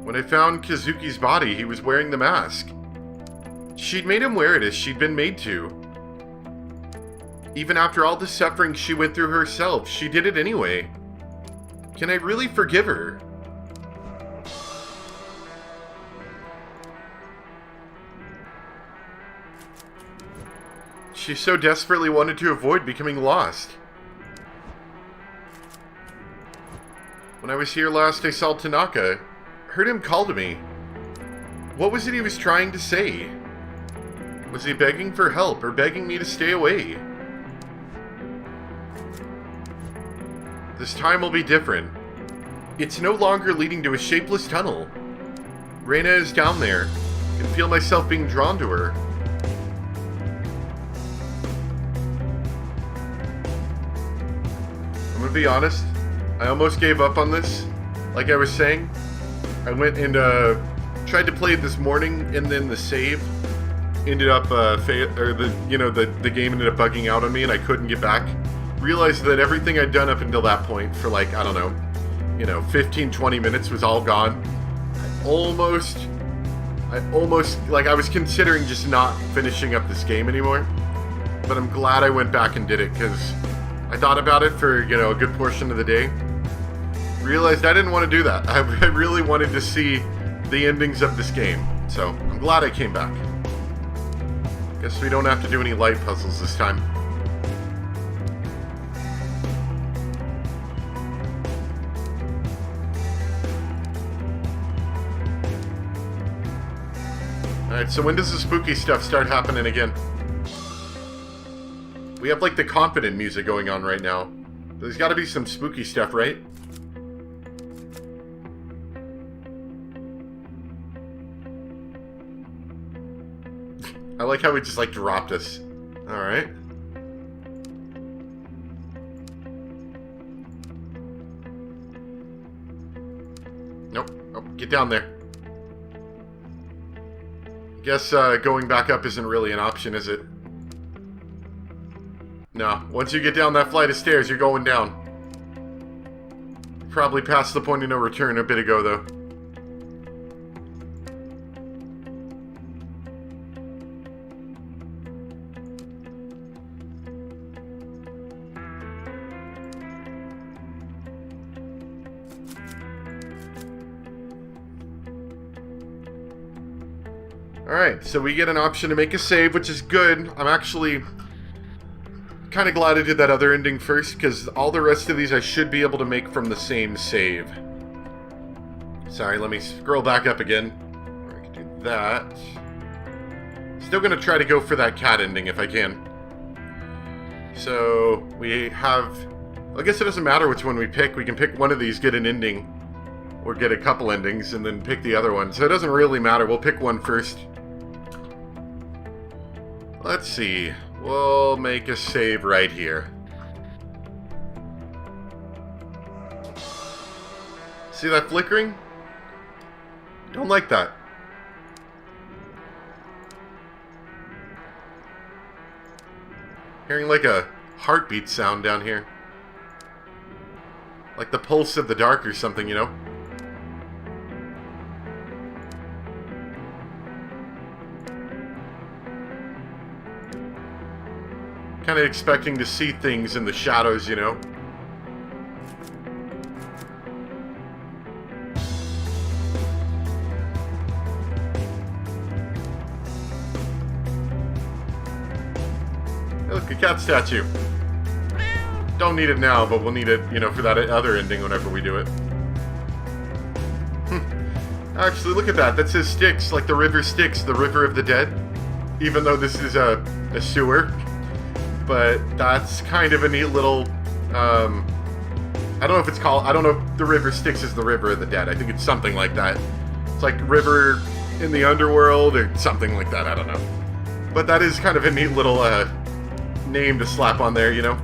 When I found Kazuki's body, he was wearing the mask. She'd made him wear it as she'd been made to. Even after all the suffering she went through herself, she did it anyway. Can I really forgive her? She so desperately wanted to avoid becoming lost. When I was here last, I saw Tanaka. Heard him call to me. What was it he was trying to say? Was he begging for help or begging me to stay away? This time will be different. It's no longer leading to a shapeless tunnel. Reina is down there. I can feel myself being drawn to her. I'm gonna be honest. I almost gave up on this. Like I was saying, I went and tried to play it this morning, and then the save ended up the game ended up bugging out on me, and I couldn't get back. Realized that everything I'd done up until that point for like, I don't know, 15, 20 minutes was all gone. I almost, like, I was considering just not finishing up this game anymore. But I'm glad I went back and did it, because I thought about it for, a good portion of the day. Realized I didn't want to do that. I really wanted to see the endings of this game. So, I'm glad I came back. Guess we don't have to do any light puzzles this time. Alright, so when does the spooky stuff start happening again? We have like the confident music going on right now. There's gotta be some spooky stuff, right? I like how it just like dropped us. Alright. Nope. Oh, get down there. Guess going back up isn't really an option, is it? No. Once you get down that flight of stairs, you're going down. Probably past the point of no return a bit ago, though. Alright, so we get an option to make a save, which is good. I'm actually kind of glad I did that other ending first, because all the rest of these I should be able to make from the same save. Sorry, let me scroll back up again. I can do that. Still going to try to go for that cat ending if I can. So, we have... I guess it doesn't matter which one we pick. We can pick one of these, get an ending, or get a couple endings, and then pick the other one. So it doesn't really matter. We'll pick one first. Let's see. We'll make a save right here. See that flickering? Don't like that. Hearing like a heartbeat sound down here. Like the pulse of the dark or something, you know? Kind of expecting to see things in the shadows, you know? Hey, look, a cat statue. Don't need it now, but we'll need it, for that other ending whenever we do it. Actually, look at that. That says Styx, like the river Styx, the river of the dead. Even though this is a sewer. But that's kind of a neat little, I don't know if it's called, I don't know if the river Styx is the river of the dead. I think it's something like that. It's like river in the underworld or something like that, I don't know. But that is kind of a neat little name to slap on there, you know?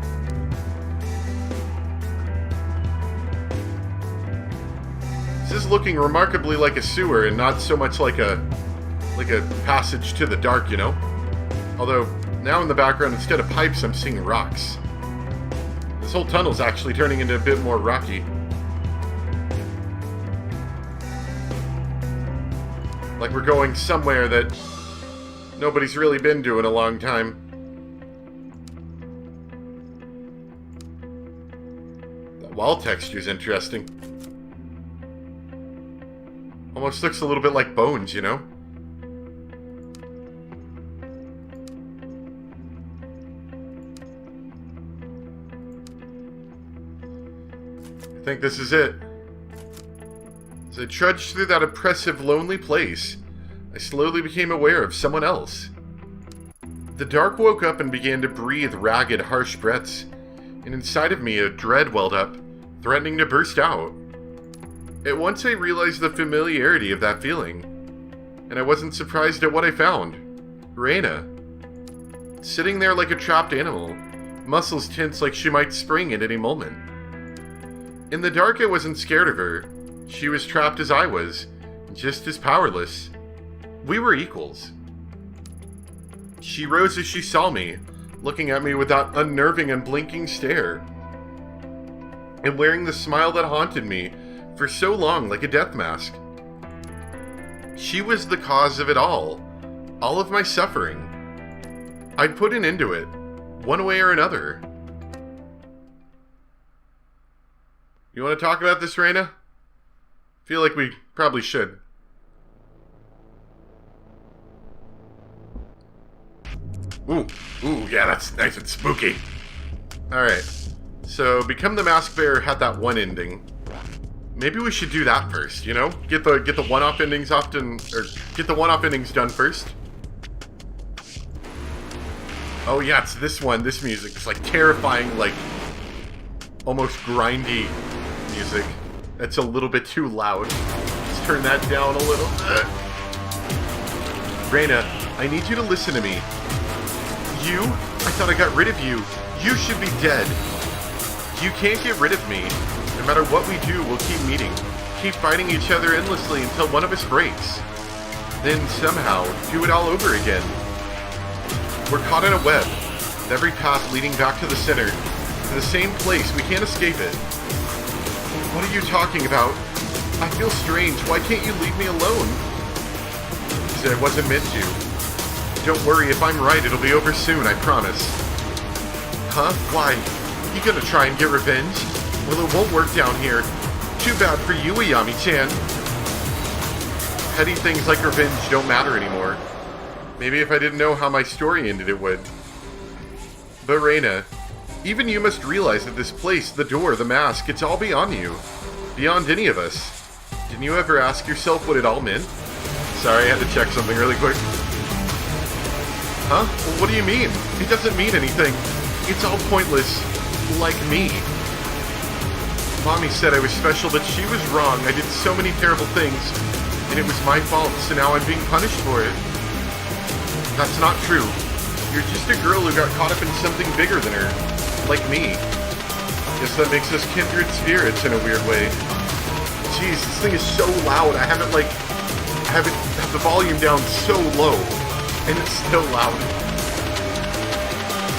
This is looking remarkably like a sewer and not so much like a passage to the dark, you know? Although, now in the background, instead of pipes, I'm seeing rocks. This whole tunnel's actually turning into a bit more rocky. Like we're going somewhere that nobody's really been to in a long time. That wall texture's interesting. Almost looks a little bit like bones, you know? I think this is it. As I trudged through that oppressive, lonely place, I slowly became aware of someone else. The dark woke up and began to breathe ragged, harsh breaths, and inside of me a dread welled up, threatening to burst out. At once I realized the familiarity of that feeling, and I wasn't surprised at what I found. Reina. Sitting there like a trapped animal, muscles tense like she might spring at any moment. In the dark I wasn't scared of her. She was trapped as I was, just as powerless. We were equals. She rose as she saw me, looking at me with that unnerving and blinking stare, and wearing the smile that haunted me for so long like a death mask. She was the cause of it all of my suffering. I'd put an end to it, one way or another. You want to talk about this, Reina? Feel like we probably should. Ooh, yeah, that's nice and spooky. Alright, so Become the Mask Bearer had that one ending. Maybe we should do that first, you know? Get the one-off endings get the one-off endings done first. Oh yeah, it's this one, this music. It's like terrifying, like almost grindy music. That's a little bit too loud. Let's turn that down a little. Reina, I need you to listen to me. You? I thought I got rid of you. You should be dead. You can't get rid of me. No matter what we do, we'll keep meeting. Keep fighting each other endlessly until one of us breaks. Then somehow, do it all over again. We're caught in a web, with every path leading back to the center, to the same place. We can't escape it. What are you talking about? I feel strange. Why can't you leave me alone? He said I wasn't meant to. Don't worry, if I'm right, it'll be over soon, I promise. Huh? Why? You gonna try and get revenge? Well, it won't work down here. Too bad for you, Ayami-chan. Petty things like revenge don't matter anymore. Maybe if I didn't know how my story ended, it would. But Reina, even you must realize that this place, the door, the mask, it's all beyond you. Beyond any of us. Didn't you ever ask yourself what it all meant? Sorry, I had to check something really quick. Huh? Well, what do you mean? It doesn't mean anything. It's all pointless. Like me. Mommy said I was special, but she was wrong. I did so many terrible things, and it was my fault, so now I'm being punished for it. That's not true. You're just a girl who got caught up in something bigger than her. Like me. Guess that makes us kindred spirits in a weird way. Jeez, this thing is so loud. I have the volume down so low, and it's still loud.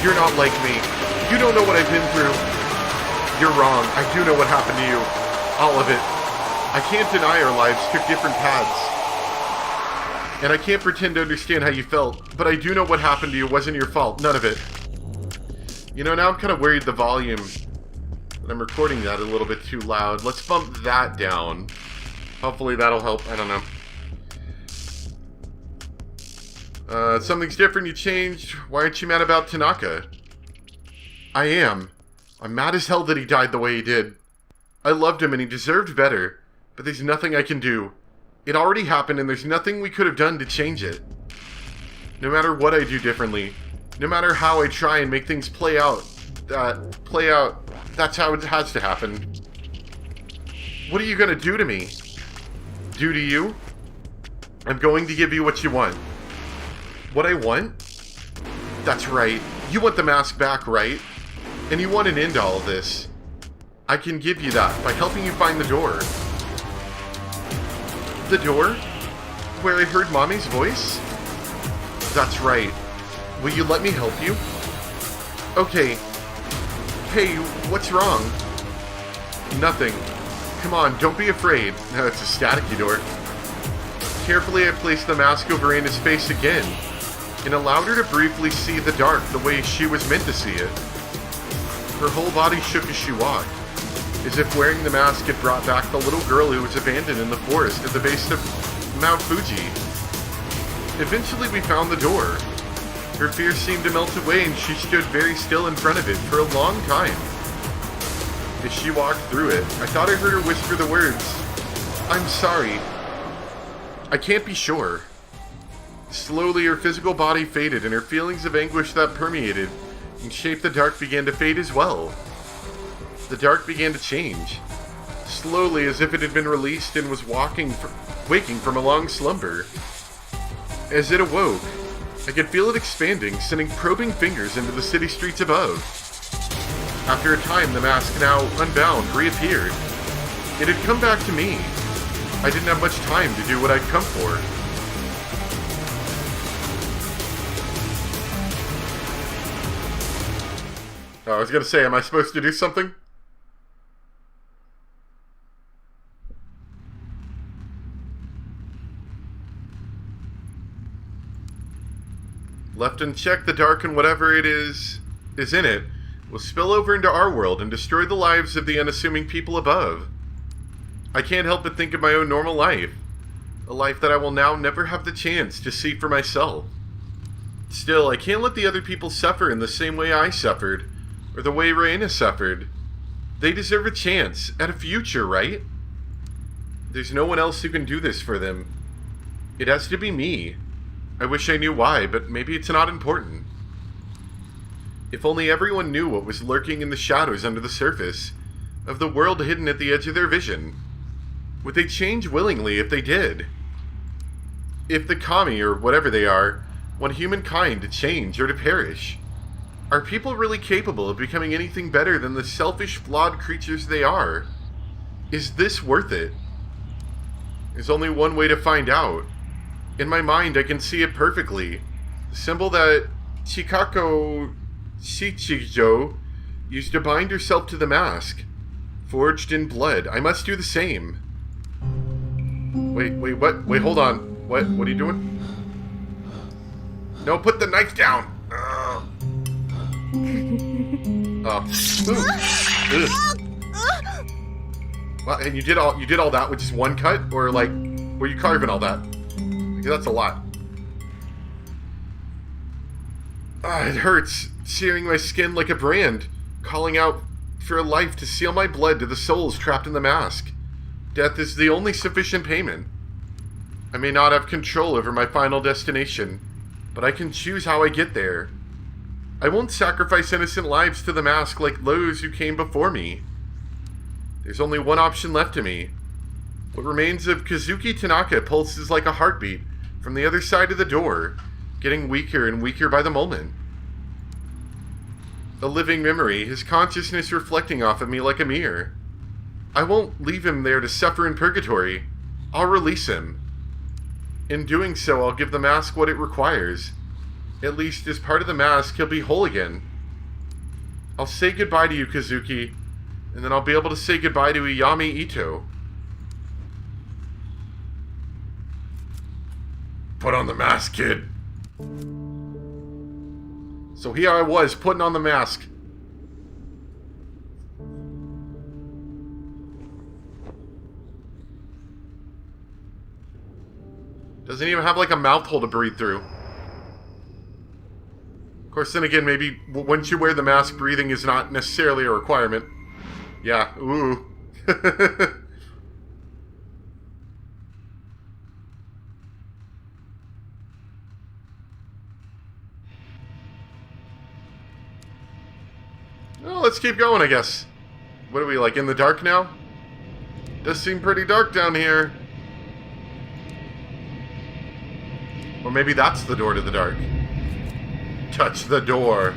You're not like me. You don't know what I've been through. You're wrong. I do know what happened to you. All of it. I can't deny our lives took different paths. And I can't pretend to understand how you felt, but I do know what happened to you wasn't your fault. None of it. You know, now I'm kind of worried the volume that I'm recording that a little bit too loud. Let's bump that down. Hopefully that'll help. I don't know. Something's different. You changed. Why aren't you mad about Tanaka? I am. I'm mad as hell that he died the way he did. I loved him and he deserved better, but there's nothing I can do. It already happened and there's nothing we could have done to change it. No matter what I do differently, no matter how I try and make things play out, that's how it has to happen. What are you gonna do to me? Do to you? I'm going to give you what you want. What I want? That's right. You want the mask back, right? And you want an end to all of this. I can give you that by helping you find the door. The door? Where I heard Mommy's voice? That's right. Will you let me help you? Okay. Hey, what's wrong? Nothing. Come on, don't be afraid. No, it's a staticky door. Carefully, I placed the mask over Anna's face again, and allowed her to briefly see the dark the way she was meant to see it. Her whole body shook as she walked, as if wearing the mask had brought back the little girl who was abandoned in the forest at the base of Mount Fuji. Eventually, we found the door. Her fear seemed to melt away, and she stood very still in front of it for a long time. As she walked through it, I thought I heard her whisper the words, "I'm sorry. I can't be sure." Slowly, her physical body faded, and her feelings of anguish that permeated and shaped the dark began to fade as well. The dark began to change, slowly as if it had been released and was waking from a long slumber. As it awoke, I could feel it expanding, sending probing fingers into the city streets above. After a time, the mask, now unbound, reappeared. It had come back to me. I didn't have much time to do what I'd come for. I was gonna say, am I supposed to do something? Left unchecked, the dark and whatever it is in it will spill over into our world and destroy the lives of the unassuming people above. I can't help but think of my own normal life, a life that I will now never have the chance to see for myself. Still, I can't let the other people suffer in the same way I suffered, or the way Raina suffered. They deserve a chance at a future, right? There's no one else who can do this for them. It has to be me. I wish I knew why, but maybe it's not important. If only everyone knew what was lurking in the shadows under the surface of the world hidden at the edge of their vision. Would they change willingly if they did? If the kami, or whatever they are, want humankind to change or to perish, are people really capable of becoming anything better than the selfish, flawed creatures they are? Is this worth it? There's only one way to find out. In my mind, I can see it perfectly. The symbol that Chikako Shichijo used to bind herself to the mask, forged in blood. I must do the same. Wait, what? Wait, hold on. What are you doing? No, put the knife down! Oh. Well, and you did all that with just one cut? Or, like, were you carving all that? Because that's a lot. It hurts, searing my skin like a brand, calling out for a life to seal my blood to the souls trapped in the mask. Death is the only sufficient payment. I may not have control over my final destination, but I can choose how I get there. I won't sacrifice innocent lives to the mask like those who came before me. There's only one option left to me. What remains of Kazuki Tanaka pulses like a heartbeat from the other side of the door, getting weaker and weaker by the moment. A living memory, his consciousness reflecting off of me like a mirror. I won't leave him there to suffer in purgatory. I'll release him. In doing so, I'll give the mask what it requires. At least, as part of the mask, he'll be whole again. I'll say goodbye to you, Kazuki, and then I'll be able to say goodbye to Iyami Ito. Put on the mask, kid. So here I was, putting on the mask. Doesn't even have like a mouth hole to breathe through. Of course, then again, maybe once you wear the mask, breathing is not necessarily a requirement. Yeah, ooh. Well, let's keep going, I guess. What are we, like, in the dark now? Does seem pretty dark down here. Or maybe that's the door to the dark. Touch the door.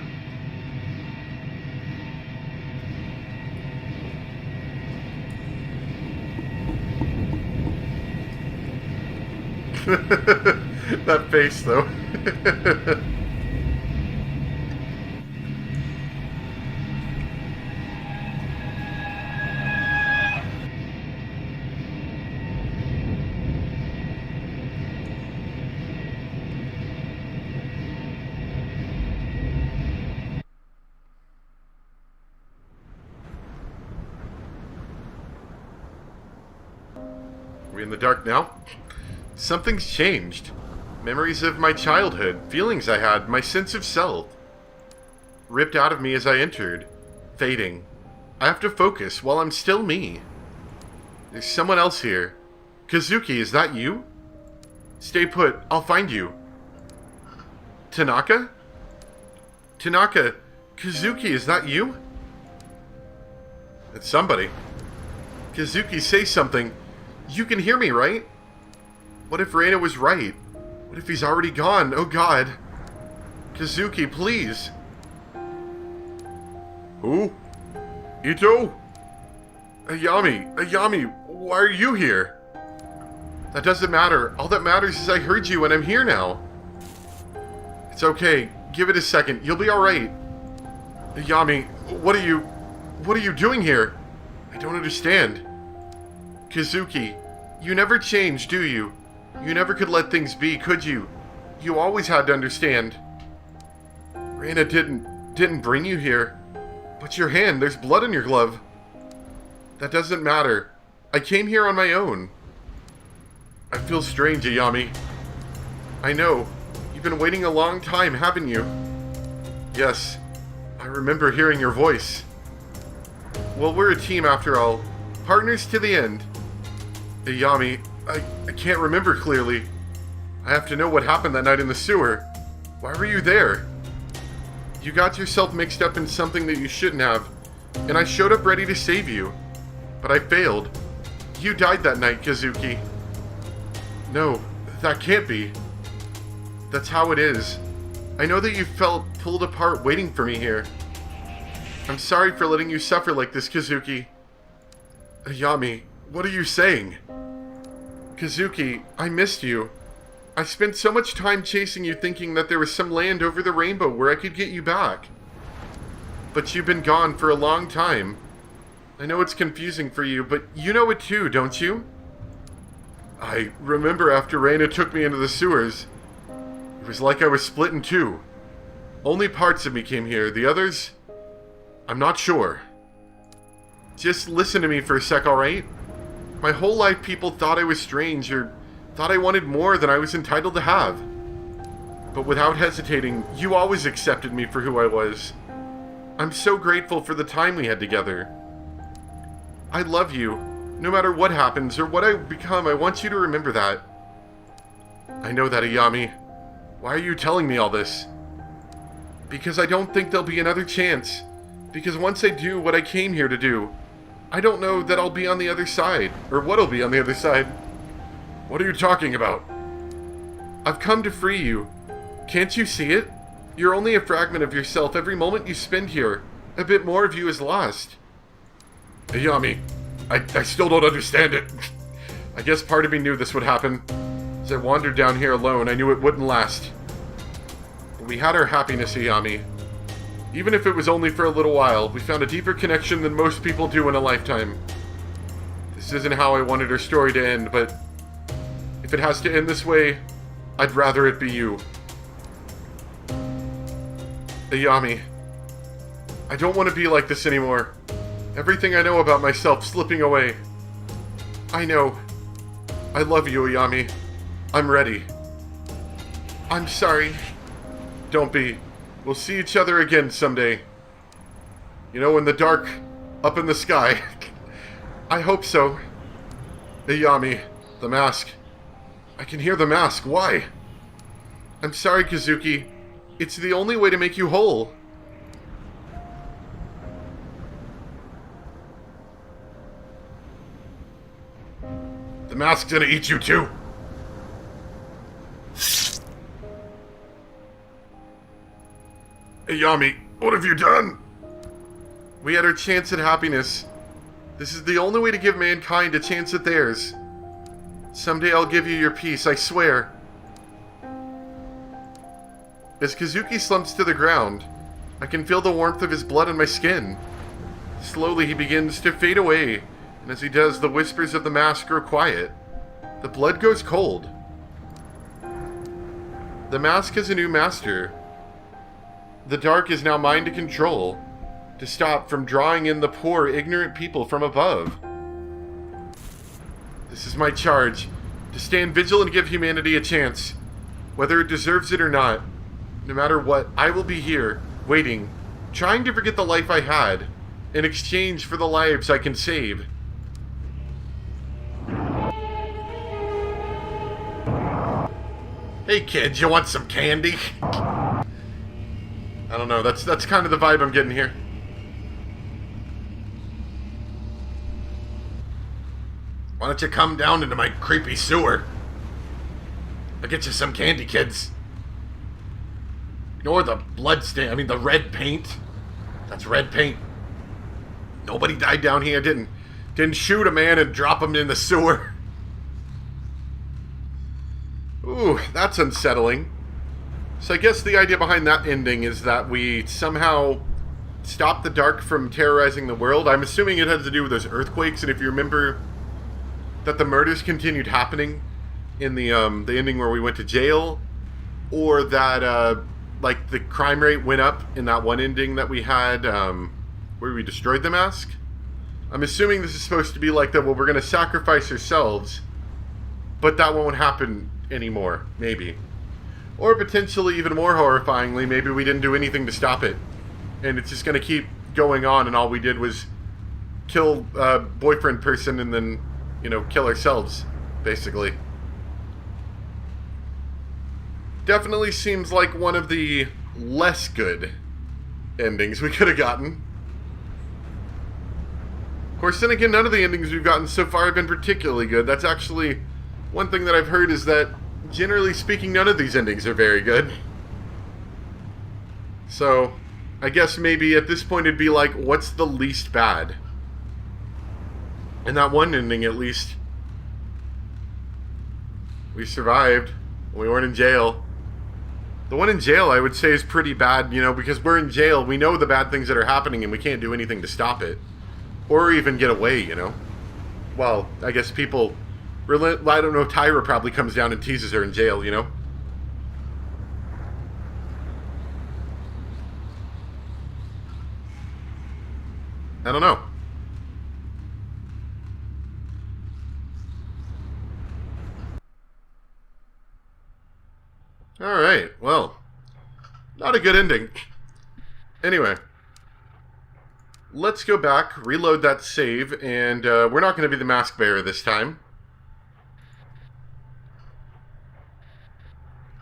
That face, though. Are we in the dark now? Something's changed. Memories of my childhood, feelings I had, my sense of self. Ripped out of me as I entered, fading. I have to focus while I'm still me. There's someone else here. Kazuki, is that you? Stay put, I'll find you. Tanaka? Tanaka, Kazuki, is that you? It's somebody. Kazuki, say something. You can hear me, right? What if Reina was right? What if he's already gone? Oh god. Kazuki, please. Who? Ito? Ayami, why are you here? That doesn't matter. All that matters is I heard you and I'm here now. It's okay. Give it a second. You'll be alright. Ayami, what are you doing here? I don't understand. Kazuki, you never change, do you? You never could let things be, could you? You always had to understand. Reina didn't bring you here. But your hand, there's blood in your glove. That doesn't matter. I came here on my own. I feel strange, Ayami. I know. You've been waiting a long time, haven't you? Yes. I remember hearing your voice. Well, we're a team after all. Partners to the end. Ayami, I can't remember clearly. I have to know what happened that night in the sewer. Why were you there? You got yourself mixed up in something that you shouldn't have, and I showed up ready to save you. But I failed. You died that night, Kazuki. No, that can't be. That's how it is. I know that you felt pulled apart waiting for me here. I'm sorry for letting you suffer like this, Kazuki. Ayami, what are you saying? Kazuki, I missed you. I spent so much time chasing you thinking that there was some land over the rainbow where I could get you back. But you've been gone for a long time. I know it's confusing for you, but you know it too, don't you? I remember after Reina took me into the sewers. It was like I was split in two. Only parts of me came here, the others, I'm not sure. Just listen to me for a sec, alright? My whole life people thought I was strange or thought I wanted more than I was entitled to have. But without hesitating, you always accepted me for who I was. I'm so grateful for the time we had together. I love you. No matter what happens or what I become, I want you to remember that. I know that, Ayami. Why are you telling me all this? Because I don't think there'll be another chance. Because once I do what I came here to do, I don't know that I'll be on the other side, or what'll be on the other side. What are you talking about? I've come to free you. Can't you see it? You're only a fragment of yourself every moment you spend here. A bit more of you is lost. Ayami, I still don't understand it. I guess part of me knew this would happen. As I wandered down here alone, I knew it wouldn't last. But we had our happiness, Ayami. Even if it was only for a little while, we found a deeper connection than most people do in a lifetime. This isn't how I wanted our story to end, but if it has to end this way, I'd rather it be you. Ayami, I don't want to be like this anymore. Everything I know about myself slipping away. I know. I love you, Ayami. I'm ready. I'm sorry. Don't be. We'll see each other again someday. You know, in the dark, up in the sky. I hope so. Ayami, the mask. I can hear the mask. Why? I'm sorry, Kazuki. It's the only way to make you whole. The mask's gonna eat you too. Ayami, what have you done? We had our chance at happiness. This is the only way to give mankind a chance at theirs. Someday I'll give you your peace, I swear. As Kazuki slumps to the ground, I can feel the warmth of his blood on my skin. Slowly he begins to fade away, and as he does, the whispers of the mask grow quiet. The blood goes cold. The mask has a new master. The dark is now mine to control, to stop from drawing in the poor, ignorant people from above. This is my charge. To stand vigilant and give humanity a chance. Whether it deserves it or not. No matter what, I will be here, waiting, trying to forget the life I had, in exchange for the lives I can save. Hey kids, you want some candy? I don't know, that's kind of the vibe I'm getting here. Why don't you come down into my creepy sewer? I'll get you some candy, kids. Ignore the blood stain, the red paint. That's red paint. Nobody died down here, didn't shoot a man and drop him in the sewer. Ooh, that's unsettling. So I guess the idea behind that ending is that we somehow stop the dark from terrorizing the world. I'm assuming it has to do with those earthquakes, and if you remember that the murders continued happening in the ending where we went to jail, or that like the crime rate went up in that one ending that we had where we destroyed the mask. I'm assuming this is supposed to be like that, well, we're going to sacrifice ourselves, but that won't happen anymore, maybe. Or potentially, even more horrifyingly, maybe we didn't do anything to stop it, and it's just going to keep going on, and all we did was kill boyfriend person and then, kill ourselves, basically. Definitely seems like one of the less good endings we could have gotten. Of course, then again, none of the endings we've gotten so far have been particularly good. That's actually one thing that I've heard, is that, generally speaking, none of these endings are very good. So, I guess maybe at this point it'd be like, what's the least bad? And that one ending, at least, we survived. We weren't in jail. The one in jail, I would say, is pretty bad, because we're in jail. We know the bad things that are happening, and we can't do anything to stop it. Or even get away, Well, I guess people... I don't know, Tyra probably comes down and teases her in jail, I don't know. Alright, well, not a good ending. Anyway, let's go back, reload that save, and we're not going to be the mask bearer this time.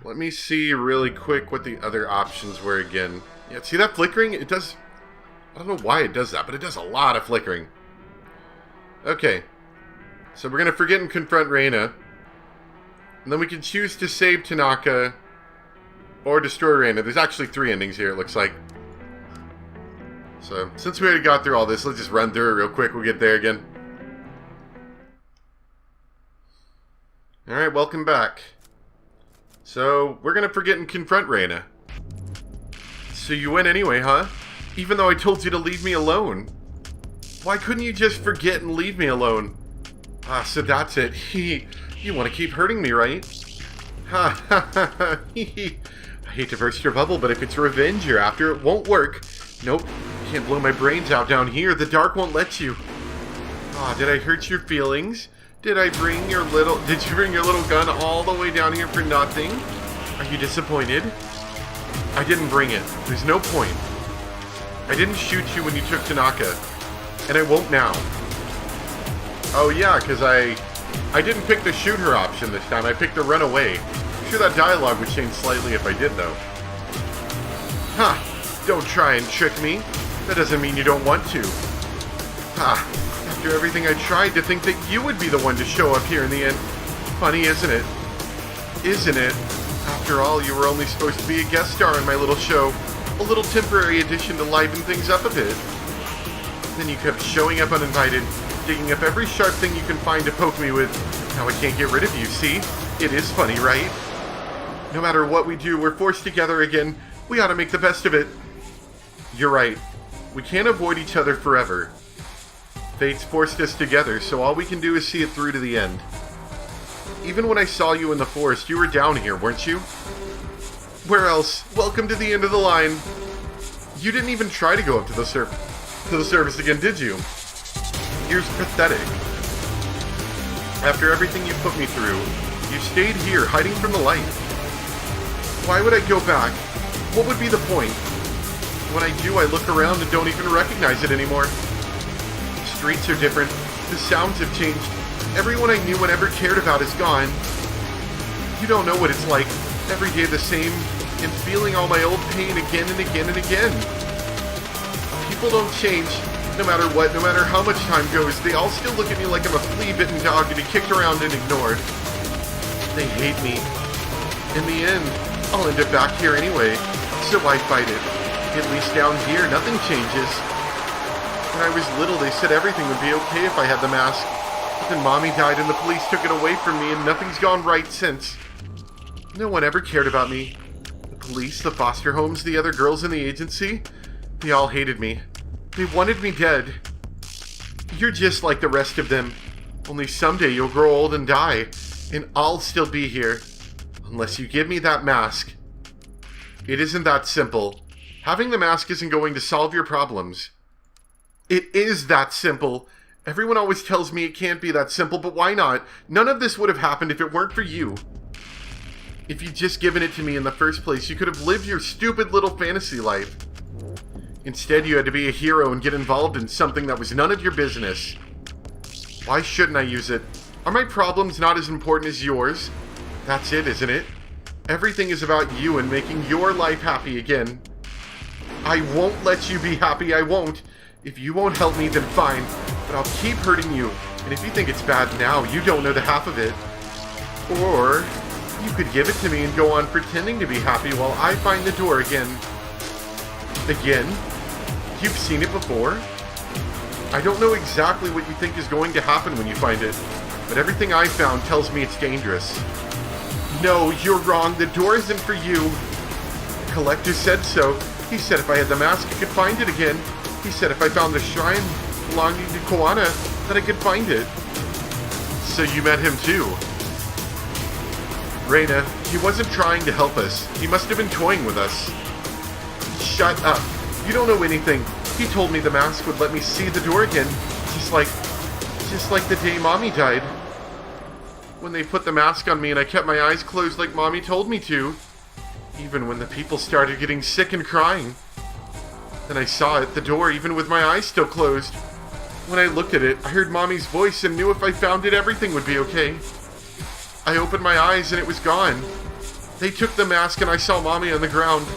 Let me see really quick what the other options were again. Yeah, see that flickering? It does... I don't know why it does that, but it does a lot of flickering. Okay. So we're going to forget and confront Reina. And then we can choose to save Tanaka or destroy Reina. There's actually 3 endings here, it looks like. So, since we already got through all this, let's just run through it real quick. We'll get there again. Alright, welcome back. So, we're going to forget and confront Reina. So you went anyway, huh? Even though I told you to leave me alone. Why couldn't you just forget and leave me alone? Ah, so that's it. You want to keep hurting me, right? Ha ha ha ha. I hate to burst your bubble, but if it's revenge you're after, it won't work. Nope. Can't blow my brains out down here. The dark won't let you. Ah, did I hurt your feelings? Did you bring your little gun all the way down here for nothing? Are you disappointed? I didn't bring it. There's no point. I didn't shoot you when you took Tanaka. And I won't now. Oh yeah, because I didn't pick the shoot her option this time. I picked the run away. I'm sure that dialogue would change slightly if I did, though. Ha! Don't try and trick me. That doesn't mean you don't want to. Ha! After everything I tried, to think that you would be the one to show up here in the end. Funny, isn't it? Isn't it? After all, you were only supposed to be a guest star in my little show. A little temporary addition to liven things up a bit. Then you kept showing up uninvited, digging up every sharp thing you can find to poke me with. Now I can't get rid of you, see? It is funny, right? No matter what we do, we're forced together again. We ought to make the best of it. You're right. We can't avoid each other forever. Fate's forced us together, so all we can do is see it through to the end. Even when I saw you in the forest, you were down here, weren't you? Where else? Welcome to the end of the line. You didn't even try to go up to the surface again, did you? Here's pathetic. After everything you put me through, you stayed here, hiding from the light. Why would I go back? What would be the point? When I do, I look around and don't even recognize it anymore. The streets are different. The sounds have changed. Everyone I knew and ever cared about is gone. You don't know what it's like. Every day the same, and feeling all my old pain again and again and again. People don't change. No matter what, no matter how much time goes, they all still look at me like I'm a flea-bitten dog to be kicked around and ignored. They hate me. In the end, I'll end up back here anyway, so I fight it. At least down here, nothing changes. When I was little, they said everything would be okay if I had the mask. But then Mommy died and the police took it away from me, and nothing's gone right since. No one ever cared about me. The police, the foster homes, the other girls in the agency, they all hated me. They wanted me dead. You're just like the rest of them. Only someday you'll grow old and die, and I'll still be here. Unless you give me that mask. It isn't that simple. Having the mask isn't going to solve your problems. It is that simple. Everyone always tells me it can't be that simple, but why not? None of this would have happened if it weren't for you. If you'd just given it to me in the first place, you could have lived your stupid little fantasy life. Instead, you had to be a hero and get involved in something that was none of your business. Why shouldn't I use it? Are my problems not as important as yours? That's it, isn't it? Everything is about you and making your life happy again. I won't let you be happy, I won't. If you won't help me, then fine. But I'll keep hurting you. And if you think it's bad now, you don't know the half of it. Or you could give it to me and go on pretending to be happy while I find the door again. Again? You've seen it before? I don't know exactly what you think is going to happen when you find it, but everything I've found tells me it's dangerous. No, you're wrong. The door isn't for you. The collector said so. He said if I had the mask, I could find it again. He said if I found the shrine belonging to Koana, that I could find it. So you met him too? Reina, he wasn't trying to help us. He must have been toying with us. Shut up. You don't know anything. He told me the mask would let me see the door again, just like the day Mommy died. When they put the mask on me and I kept my eyes closed like Mommy told me to, even when the people started getting sick and crying. Then I saw it, the door, even with my eyes still closed. When I looked at it, I heard Mommy's voice and knew if I found it, everything would be okay. I opened my eyes and it was gone. They took the mask and I saw Mommy on the ground.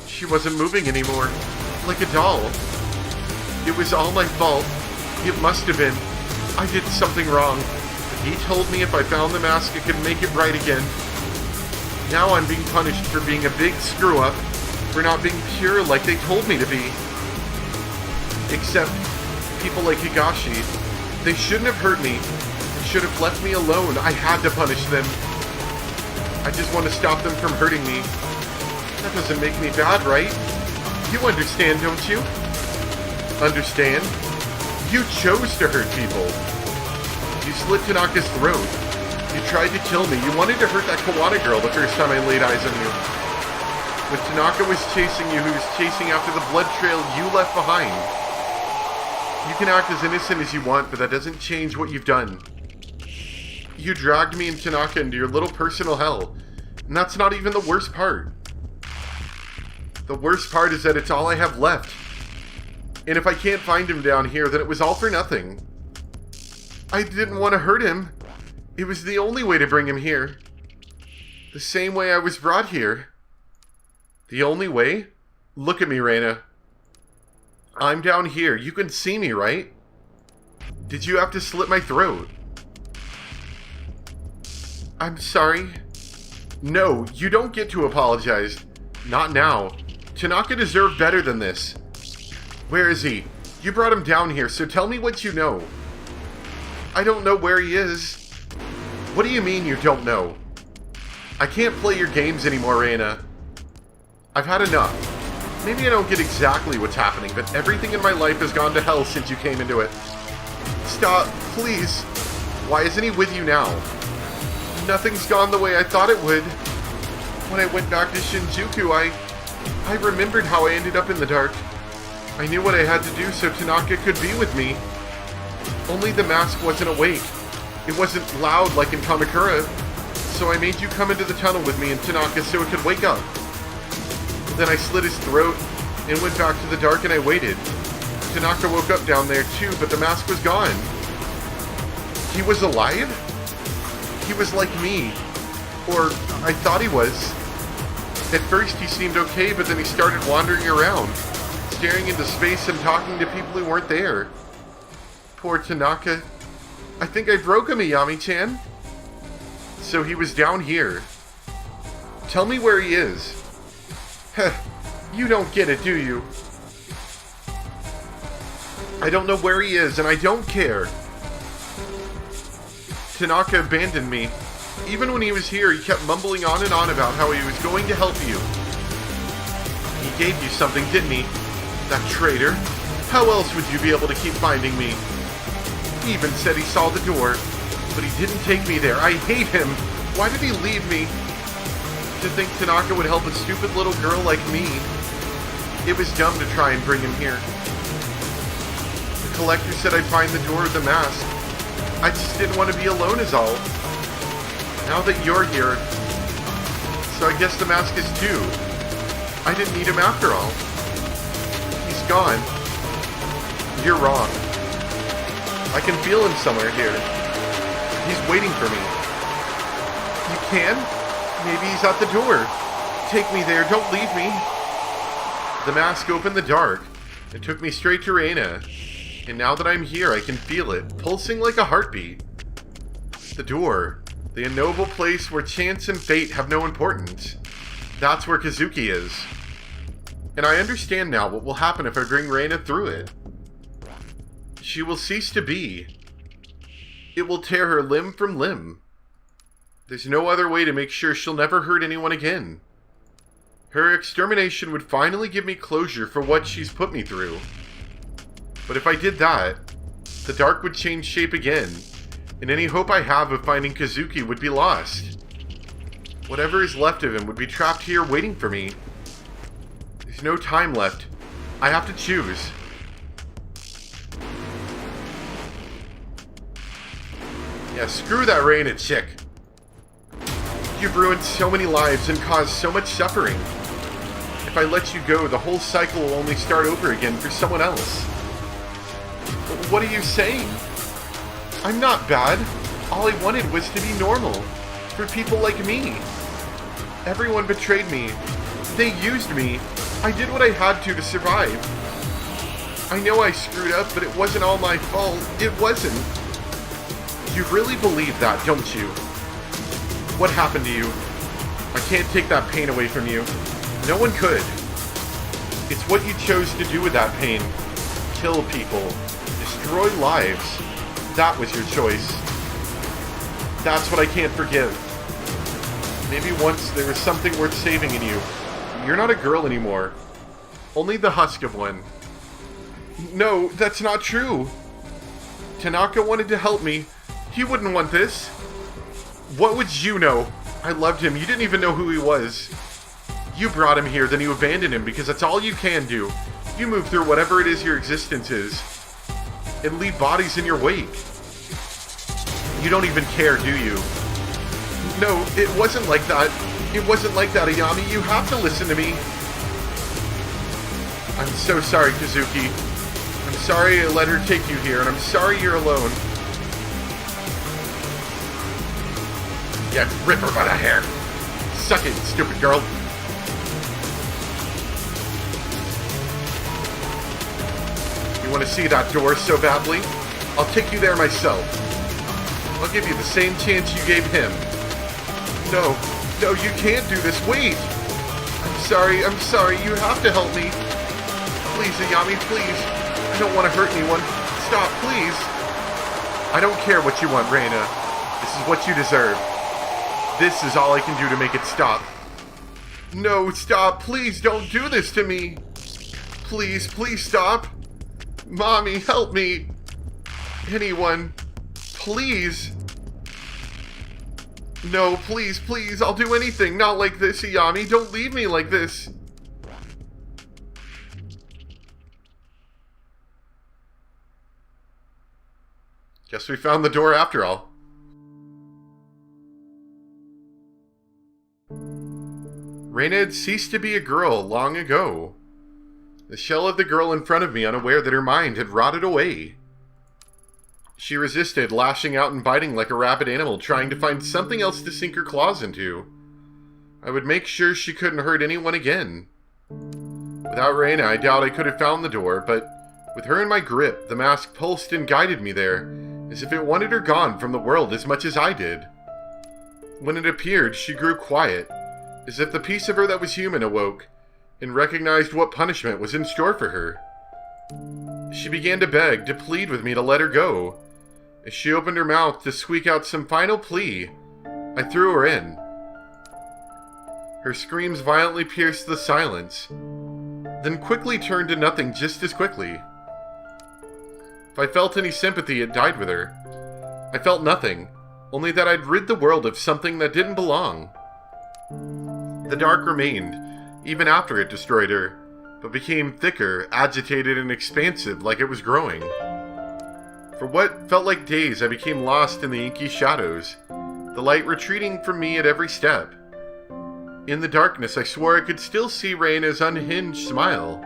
She wasn't moving anymore, like a doll. It was all my fault. It must have been. I did something wrong. But he told me if I found the mask, I could make it right again. Now I'm being punished for being a big screw-up, for not being pure like they told me to be. Except people like Higashi. They shouldn't have hurt me. They should have left me alone. I had to punish them. I just want to stop them from hurting me. That doesn't make me bad, right? You understand, don't you? Understand? You chose to hurt people. You slit Tanaka's throat. You tried to kill me. You wanted to hurt that Koana girl the first time I laid eyes on you. When Tanaka was chasing you, he was chasing after the blood trail you left behind. You can act as innocent as you want, but that doesn't change what you've done. You dragged me and Tanaka into your little personal hell. And that's not even the worst part. The worst part is that it's all I have left. And if I can't find him down here, then it was all for nothing. I didn't want to hurt him. It was the only way to bring him here. The same way I was brought here. The only way? Look at me, Reina. I'm down here. You can see me, right? Did you have to slit my throat? I'm sorry. No, you don't get to apologize. Not now. Tanaka deserved better than this. Where is he? You brought him down here, so tell me what you know. I don't know where he is. What do you mean you don't know? I can't play your games anymore, Reina. I've had enough. Maybe I don't get exactly what's happening, but everything in my life has gone to hell since you came into it. Stop, please. Why isn't he with you now? Nothing's gone the way I thought it would. When I went back to Shinjuku, I remembered how I ended up in the dark. I knew what I had to do so Tanaka could be with me. Only the mask wasn't awake. It wasn't loud like in Kamakura, so I made you come into the tunnel with me and Tanaka so it could wake up. Then I slit his throat and went back to the dark and I waited. Tanaka woke up down there too, but the mask was gone. He was alive? He was like me. Or I thought he was. At first he seemed okay, but then he started wandering around, staring into space and talking to people who weren't there. Poor Tanaka. I think I broke him, Ayami-chan. So he was down here. Tell me where he is. Heh, you don't get it, do you? I don't know where he is, and I don't care. Tanaka abandoned me. Even when he was here, he kept mumbling on and on about how he was going to help you. He gave you something, didn't he? That traitor. How else would you be able to keep finding me? He even said he saw the door, but he didn't take me there. I hate him. Why did he leave me? To think Tanaka would help a stupid little girl like me. It was dumb to try and bring him here. The collector said I'd find the door of the mask. I just didn't want to be alone is all. Now that you're here, so I guess the mask is too. I didn't need him after all. He's gone. You're wrong. I can feel him somewhere here. He's waiting for me. You can? Maybe he's at the door. Take me there, don't leave me. The mask opened the dark. It took me straight to Reina. And now that I'm here, I can feel it, pulsing like a heartbeat. The door. The ignoble place where chance and fate have no importance. That's where Kazuki is. And I understand now what will happen if I bring Reina through it. She will cease to be. It will tear her limb from limb. There's no other way to make sure she'll never hurt anyone again. Her extermination would finally give me closure for what she's put me through. But if I did that, the dark would change shape again, and any hope I have of finding Kazuki would be lost. Whatever is left of him would be trapped here waiting for me. There's no time left. I have to choose. Yeah, screw that Reina chick. You've ruined so many lives and caused so much suffering. If I let you go, the whole cycle will only start over again for someone else. What are you saying? I'm not bad. All I wanted was to be normal. For people like me. Everyone betrayed me. They used me. I did what I had to survive. I know I screwed up, but it wasn't all my fault. It wasn't. You really believe that, don't you? What happened to you? I can't take that pain away from you. No one could. It's what you chose to do with that pain. Kill people. Destroy lives. That was your choice. That's what I can't forgive. Maybe once there was something worth saving in you. You're not a girl anymore. Only the husk of one. No, that's not true. Tanaka wanted to help me. He wouldn't want this. What would you know? I loved him. You didn't even know who he was. You brought him here, then you abandoned him because that's all you can do. You move through whatever it is your existence is. And leave bodies in your wake. You don't even care, do you? No, it wasn't like that. It wasn't like that, Ayami. You have to listen to me. I'm so sorry, Kazuki. I'm sorry I let her take you here, and I'm sorry you're alone. Yeah, rip her by the hair. Suck it, stupid girl. You want to see that door so badly? I'll take you there myself. I'll give you the same chance you gave him. No, you can't do this. Wait. I'm sorry. You have to help me. Please, Ayami, please. I don't want to hurt anyone. Stop, please. I don't care what you want, Reina. This is what you deserve. This is all I can do to make it stop. No, stop. Please don't do this to me. Please stop. Mommy, help me. Anyone. Please. No, please. I'll do anything. Not like this, Ayami. Don't leave me like this. Guess we found the door after all. Raina had ceased to be a girl long ago. The shell of the girl in front of me, unaware that her mind had rotted away. She resisted, lashing out and biting like a rabid animal, trying to find something else to sink her claws into. I would make sure she couldn't hurt anyone again. Without Raina, I doubt I could have found the door, but with her in my grip, the mask pulsed and guided me there, as if it wanted her gone from the world as much as I did. When it appeared, she grew quiet, as if the piece of her that was human awoke, and recognized what punishment was in store for her. She began to beg, to plead with me to let her go. As she opened her mouth to squeak out some final plea, I threw her in. Her screams violently pierced the silence, then quickly turned to nothing just as quickly. If I felt any sympathy, it died with her. I felt nothing, only that I'd rid the world of something that didn't belong. The dark remained, even after it destroyed her, but became thicker, agitated, and expansive like it was growing. For what felt like days, I became lost in the inky shadows, the light retreating from me at every step. In the darkness, I swore I could still see Raina's unhinged smile.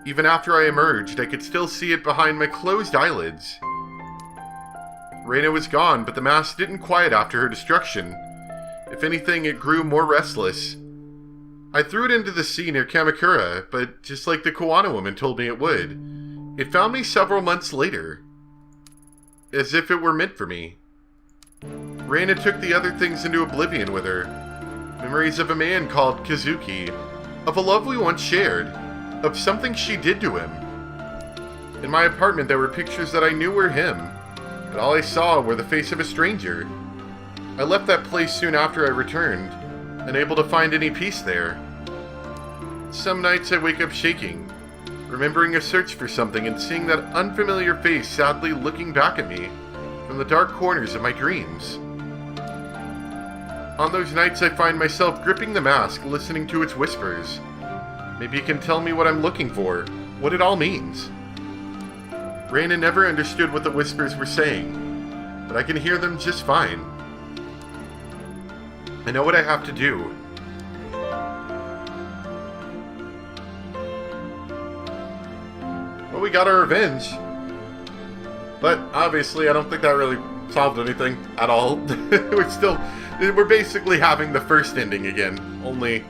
Even after I emerged, I could still see it behind my closed eyelids. Raina was gone, but the mask didn't quiet after her destruction. If anything, it grew more restless. I threw it into the sea near Kamakura, but just like the Koana woman told me it would, it found me several months later. As if it were meant for me. Raina took the other things into oblivion with her. Memories of a man called Kazuki, of a love we once shared, of something she did to him. In my apartment there were pictures that I knew were him, but all I saw were the face of a stranger. I left that place soon after I returned, unable to find any peace there. Some nights I wake up shaking, remembering a search for something and seeing that unfamiliar face sadly looking back at me from the dark corners of my dreams. On those nights I find myself gripping the mask, listening to its whispers. Maybe it can tell me what I'm looking for, what it all means. Raina never understood what the whispers were saying, but I can hear them just fine. I know what I have to do. Well, we got our revenge. But obviously I don't think that really solved anything at all. We're basically having the first ending again, only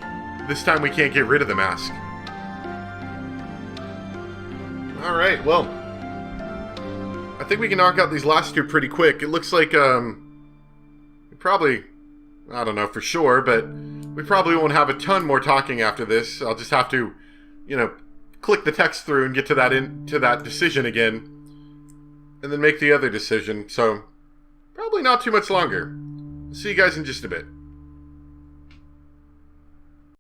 this time we can't get rid of the mask. Alright, well, I think we can knock out these last two pretty quick. It looks like, we probably, I don't know for sure, but we probably won't have a ton more talking after this. I'll just have to, click the text through and get to that decision again, and then make the other decision, so probably not too much longer. See you guys in just a bit.